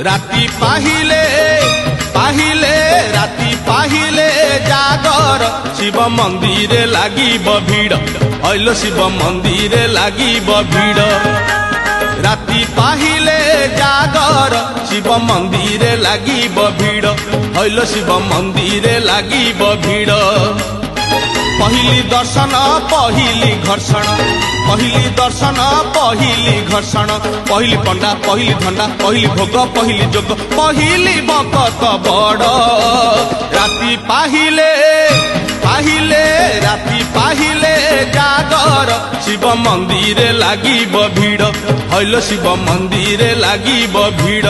राति पाहिले पाहिले राति पाहिले जागर शिव मंदिर लागिब भीड़ हईल शिव मंदिर लागिब भीड़ राति पाहिले जागर शिव मंदिर लागिब भीड़ हईल शिव मंदिर लागिब भीड़ पहली दर्शन पहली घर्षण पहली दर्शन पहली घर्षण पहली पंडा पहली धंडा पहली भोग पहली जोग पहली भगत बड़ राति पाहिले पाहिले राति पाहिले जागर शिव मंदिर लागिब भीड़ हईल शिव मंदिर लागिब भीड़।